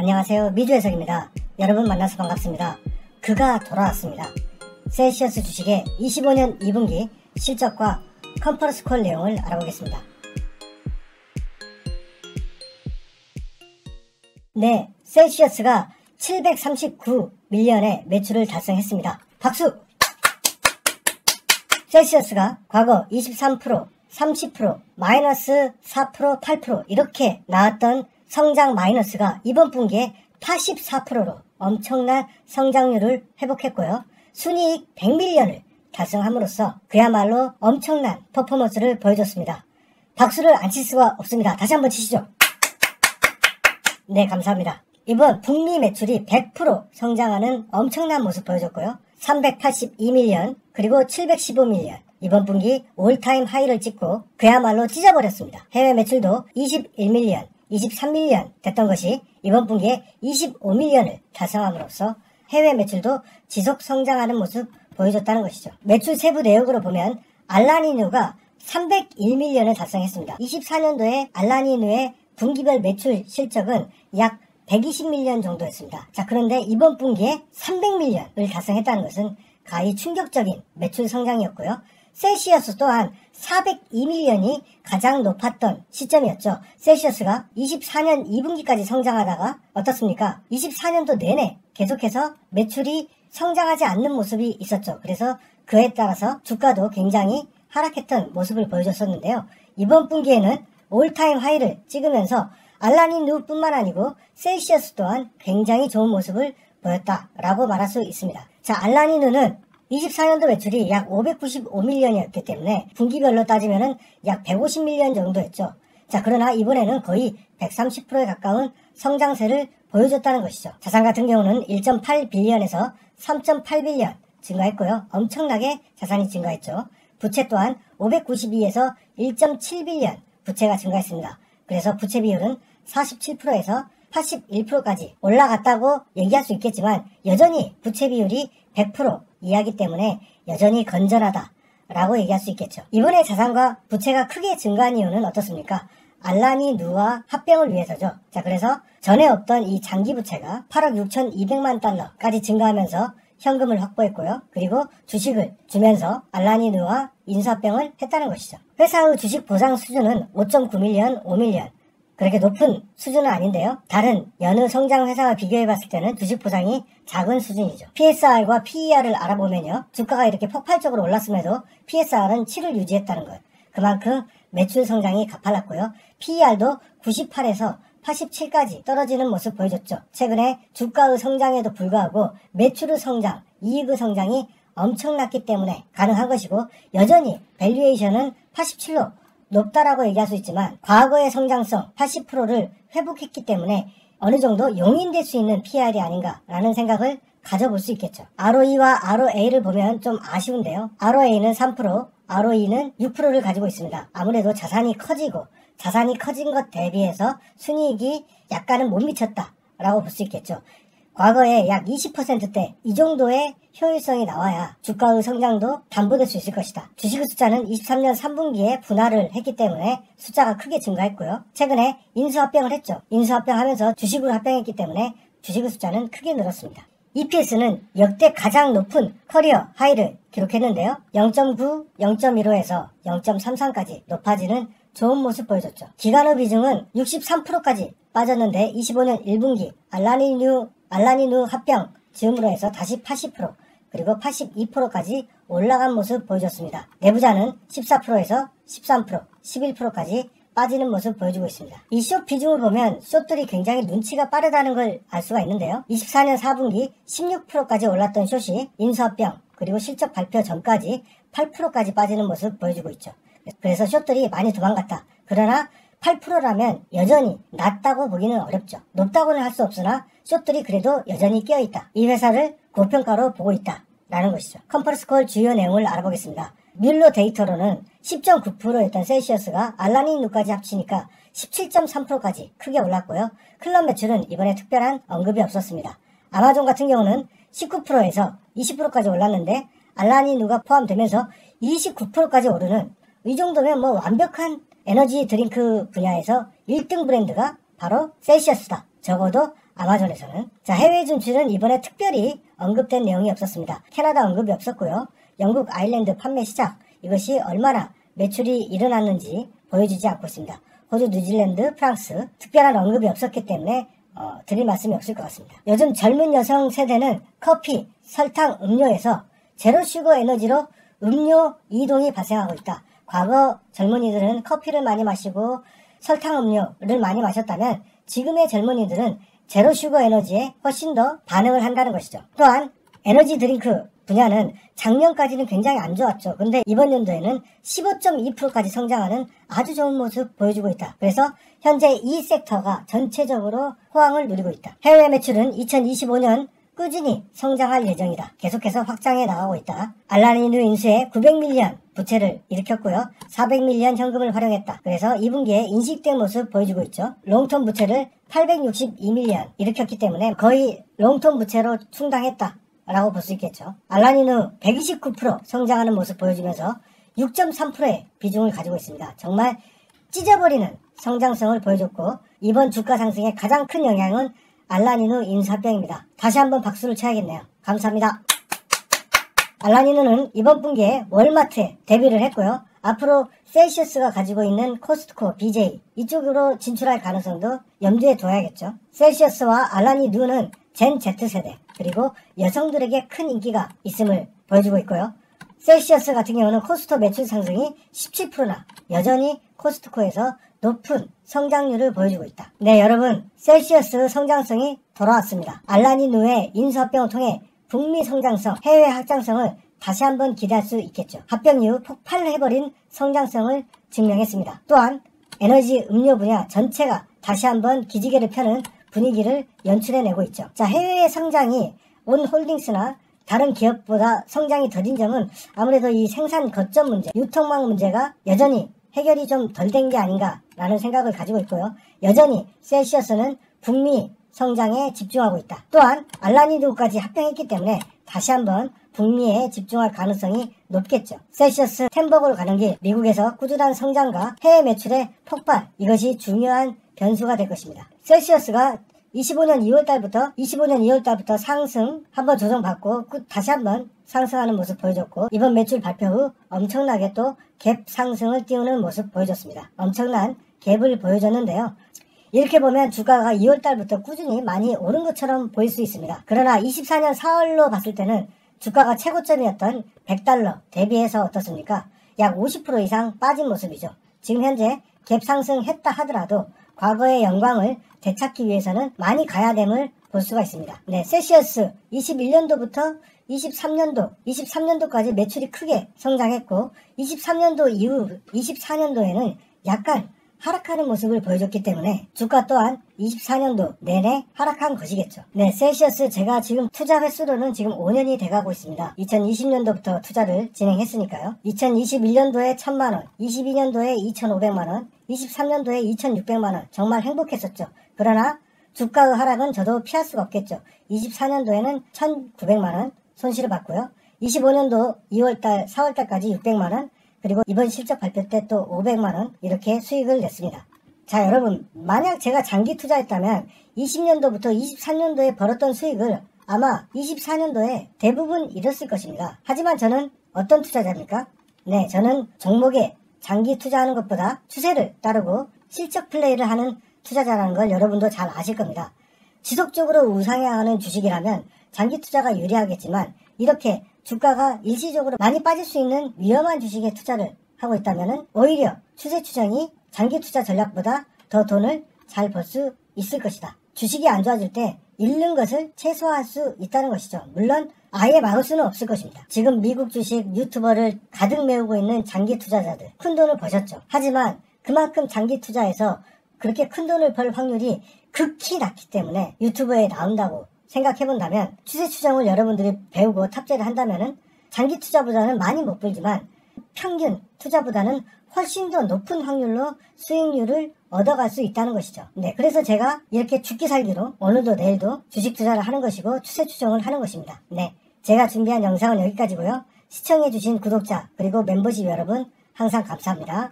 안녕하세요, 미주해석입니다. 여러분 만나서 반갑습니다. 그가 돌아왔습니다. 셀시어스 주식의 25년 2분기 실적과 컨퍼런스 콜 내용을 알아보겠습니다. 네, 셀시어스가 739밀리언의 매출을 달성했습니다. 박수! 셀시어스가 과거 23%, 30%, 마이너스 4%, 8% 이렇게 나왔던 성장 마이너스가 이번 분기에 84%로 엄청난 성장률을 회복했고요. 순이익 100밀리언을 달성함으로써 그야말로 엄청난 퍼포먼스를 보여줬습니다. 박수를 안 칠 수가 없습니다. 다시 한번 치시죠. 네, 감사합니다. 이번 북미 매출이 100% 성장하는 엄청난 모습 보여줬고요. 382밀리언 그리고 715밀리언 이번 분기 올타임 하이를 찍고 그야말로 찢어버렸습니다. 해외 매출도 21밀리언 23밀리언 됐던 것이 이번 분기에 25밀리언을 달성함으로써 해외 매출도 지속 성장하는 모습 보여줬다는 것이죠. 매출 세부 내역으로 보면 알라니누가 301밀리언을 달성했습니다. 24년도에 알라니누의 분기별 매출 실적은 약 120밀리언 정도였습니다. 자, 그런데 이번 분기에 300밀리언을 달성했다는 것은 가히 충격적인 매출 성장이었고요. 셀시어스 또한 402밀리언이 가장 높았던 시점이었죠. 셀시어스가 24년 2분기까지 성장하다가 어떻습니까? 24년도 내내 계속해서 매출이 성장하지 않는 모습이 있었죠. 그래서 그에 따라서 주가도 굉장히 하락했던 모습을 보여줬었는데요. 이번 분기에는 올타임 하이를 찍으면서 알라니누뿐만 아니고 셀시어스 또한 굉장히 좋은 모습을 보였다라고 말할 수 있습니다. 자, 알라니누는 24년도 매출이 약 595밀리언이었기 때문에 분기별로 따지면은 약 150밀리언 정도였죠. 자, 그러나 이번에는 거의 130%에 가까운 성장세를 보여줬다는 것이죠. 자산 같은 경우는 1.8빌리언에서 3.8빌리언 증가했고요. 엄청나게 자산이 증가했죠. 부채 또한 592에서 1.7빌리언 부채가 증가했습니다. 그래서 부채 비율은 47%에서 81%까지 올라갔다고 얘기할 수 있겠지만 여전히 부채 비율이 100% 이하기 때문에 여전히 건전하다라고 얘기할 수 있겠죠. 이번에 자산과 부채가 크게 증가한 이유는 어떻습니까? 알라니누와 합병을 위해서죠. 자, 그래서 전에 없던 이 장기 부채가 8억 6,200만 달러까지 증가하면서 현금을 확보했고요. 그리고 주식을 주면서 알라니누와 인수합병을 했다는 것이죠. 회사의 주식 보상 수준은 5.9밀리언, 5밀리언 그렇게 높은 수준은 아닌데요. 다른 여느 성장 회사와 비교해봤을 때는 주식 보상이 작은 수준이죠. PSR과 PER을 알아보면요. 주가가 이렇게 폭발적으로 올랐음에도 PSR은 7을 유지했다는 거예요. 그만큼 매출 성장이 가팔랐고요. PER도 98에서 87까지 떨어지는 모습 보여줬죠. 최근에 주가의 성장에도 불구하고 매출의 성장, 이익의 성장이 엄청났기 때문에 가능한 것이고 여전히 밸류에이션은 87로 높다라고 얘기할 수 있지만 과거의 성장성 80%를 회복했기 때문에 어느 정도 용인될 수 있는 PR이 아닌가라는 생각을 가져볼 수 있겠죠. ROE와 ROA를 보면 좀 아쉬운데요. ROA는 3%, ROE는 6%를 가지고 있습니다. 아무래도 자산이 커지고 자산이 커진 것 대비해서 순이익이 약간은 못 미쳤다라고 볼 수 있겠죠. 과거에 약 20%대 이 정도의 효율성이 나와야 주가의 성장도 담보될 수 있을 것이다. 주식의 숫자는 23년 3분기에 분할을 했기 때문에 숫자가 크게 증가했고요. 최근에 인수합병을 했죠. 인수합병하면서 주식으로 합병했기 때문에 주식의 숫자는 크게 늘었습니다. EPS는 역대 가장 높은 커리어 하이를 기록했는데요. 0.9, 0.15에서 0.33까지 높아지는 좋은 모습 보여줬죠. 기간의 비중은 63%까지 빠졌는데 25년 1분기 알라니누 합병 즈음으로 해서 다시 80% 그리고 82%까지 올라간 모습 보여줬습니다. 내부자는 14%에서 13%, 11%까지 빠지는 모습 보여주고 있습니다. 이 숏 비중을 보면 숏들이 굉장히 눈치가 빠르다는 걸 알 수가 있는데요. 24년 4분기 16%까지 올랐던 숏이 인수합병 그리고 실적 발표 전까지 8%까지 빠지는 모습 보여주고 있죠. 그래서 숏들이 많이 도망갔다. 그러나 8%라면 여전히 낮다고 보기는 어렵죠. 높다고는 할 수 없으나 숏들이 그래도 여전히 끼어있다. 이 회사를 고평가로 보고 있다. 라는 것이죠. 컨퍼런스 콜 주요 내용을 알아보겠습니다. 뮬러 데이터로는 10.9%였던 셀시어스가 알라니누까지 합치니까 17.3%까지 크게 올랐고요. 클럽 매출은 이번에 특별한 언급이 없었습니다. 아마존 같은 경우는 19%에서 20%까지 올랐는데 알라니누가 포함되면서 29%까지 오르는 이 정도면 뭐 완벽한 에너지 드링크 분야에서 1등 브랜드가 바로 셀시어스다. 적어도 아마존에서는. 자, 해외 진출은 이번에 특별히 언급된 내용이 없었습니다. 캐나다 언급이 없었고요. 영국, 아일랜드 판매 시작, 이것이 얼마나 매출이 일어났는지 보여주지 않고 있습니다. 호주, 뉴질랜드, 프랑스 특별한 언급이 없었기 때문에 드릴 말씀이 없을 것 같습니다. 요즘 젊은 여성 세대는 커피, 설탕, 음료에서 제로 슈거 에너지로 음료 이동이 발생하고 있다. 과거 젊은이들은 커피를 많이 마시고 설탕 음료를 많이 마셨다면 지금의 젊은이들은 제로 슈거 에너지에 훨씬 더 반응을 한다는 것이죠. 또한 에너지 드링크 분야는 작년까지는 굉장히 안 좋았죠. 근데 이번 연도에는 15.2%까지 성장하는 아주 좋은 모습 보여주고 있다. 그래서 현재 이 섹터가 전체적으로 호황을 누리고 있다. 해외 매출은 2025년 꾸준히 성장할 예정이다. 계속해서 확장해 나가고 있다. 알라니누 인수에 900밀리언 부채를 일으켰고요. 400밀리언 현금을 활용했다. 그래서 2분기에 인식된 모습 보여주고 있죠. 롱텀 부채를 862밀리언 일으켰기 때문에 거의 롱텀 부채로 충당했다 라고 볼 수 있겠죠. 알라니누 129% 성장하는 모습 보여주면서 6.3%의 비중을 가지고 있습니다. 정말 찢어버리는 성장성을 보여줬고 이번 주가 상승의 가장 큰 영향은 알라니누 인수합병입니다. 다시 한번 박수를 쳐야겠네요. 감사합니다. 알라니누는 이번 분기에 월마트에 데뷔를 했고요. 앞으로 셀시어스가 가지고 있는 코스트코, BJ 이쪽으로 진출할 가능성도 염두에 둬야겠죠. 셀시어스와 알라니누는 젠 Z세대 그리고 여성들에게 큰 인기가 있음을 보여주고 있고요. 셀시어스 같은 경우는 코스토 매출 상승이 17%나 여전히 코스트코에서 높은 성장률을 보여주고 있다. 네, 여러분, 셀시어스 성장성이 돌아왔습니다. 알라니누의 인수합병을 통해 북미 성장성, 해외 확장성을 다시 한번 기대할 수 있겠죠. 합병 이후 폭발을 해버린 성장성을 증명했습니다. 또한 에너지 음료 분야 전체가 다시 한번 기지개를 펴는 분위기를 연출해내고 있죠. 자, 해외의 성장이 온 홀딩스나 다른 기업보다 성장이 더딘 점은 아무래도 이 생산 거점 문제, 유통망 문제가 여전히 해결이 좀 덜 된 게 아닌가라는 생각을 가지고 있고요. 여전히 셀시어스는 북미 성장에 집중하고 있다. 또한 알라니누까지 합병했기 때문에 다시 한번 북미에 집중할 가능성이 높겠죠. 셀시어스 템버그로 가는 길, 미국에서 꾸준한 성장과 해외 매출의 폭발, 이것이 중요한 변수가 될 것입니다. 셀시어스가 25년 2월달부터 상승 한번 조정받고 다시 한번 상승하는 모습 보여줬고 이번 매출 발표 후 엄청나게 또 갭 상승을 띄우는 모습 보여줬습니다. 엄청난 갭을 보여줬는데요. 이렇게 보면 주가가 2월달부터 꾸준히 많이 오른 것처럼 보일 수 있습니다. 그러나 24년 4월로 봤을 때는 주가가 최고점이었던 100달러 대비해서 어떻습니까? 약 50% 이상 빠진 모습이죠. 지금 현재 갭 상승했다 하더라도 과거의 영광을 되찾기 위해서는 많이 가야 됨을 볼 수가 있습니다. 네, 셀시어스 21년도부터 23년도까지 매출이 크게 성장했고 23년도 이후 24년도에는 약간 하락하는 모습을 보여줬기 때문에 주가 또한 24년도 내내 하락한 것이겠죠. 네, 셀시어스 제가 지금 투자 횟수로는 지금 5년이 돼가고 있습니다. 2020년도부터 투자를 진행했으니까요. 2021년도에 1000만원, 22년도에 2500만원, 23년도에 2600만원 정말 행복했었죠. 그러나 주가의 하락은 저도 피할 수가 없겠죠. 24년도에는 1900만원 손실을 봤고요. 25년도 2월달, 4월달까지 600만원, 그리고 이번 실적 발표 때 또 500만원 이렇게 수익을 냈습니다. 자, 여러분, 만약 제가 장기 투자했다면 20년도부터 23년도에 벌었던 수익을 아마 24년도에 대부분 잃었을 것입니다. 하지만 저는 어떤 투자자입니까? 네, 저는 종목에 장기 투자하는 것보다 추세를 따르고 실적 플레이를 하는 투자자라는 걸 여러분도 잘 아실 겁니다. 지속적으로 우상향하는 주식이라면 장기 투자가 유리하겠지만 이렇게 주가가 일시적으로 많이 빠질 수 있는 위험한 주식에 투자를 하고 있다면 오히려 추세 추정이 장기 투자 전략보다 더 돈을 잘 벌 수 있을 것이다. 주식이 안 좋아질 때 잃는 것을 최소화할 수 있다는 것이죠. 물론 아예 막을 수는 없을 것입니다. 지금 미국 주식 유튜버를 가득 메우고 있는 장기 투자자들 큰 돈을 버셨죠. 하지만 그만큼 장기 투자에서 그렇게 큰 돈을 벌 확률이 극히 낮기 때문에 유튜브에 나온다고 생각해본다면 추세 추정을 여러분들이 배우고 탑재를 한다면은 장기 투자보다는 많이 못 벌지만 평균 투자보다는 훨씬 더 높은 확률로 수익률을 얻어갈 수 있다는 것이죠. 네, 그래서 제가 이렇게 죽기 살기로 오늘도 내일도 주식 투자를 하는 것이고 추세 추정을 하는 것입니다. 네, 제가 준비한 영상은 여기까지고요. 시청해주신 구독자 그리고 멤버십 여러분 항상 감사합니다.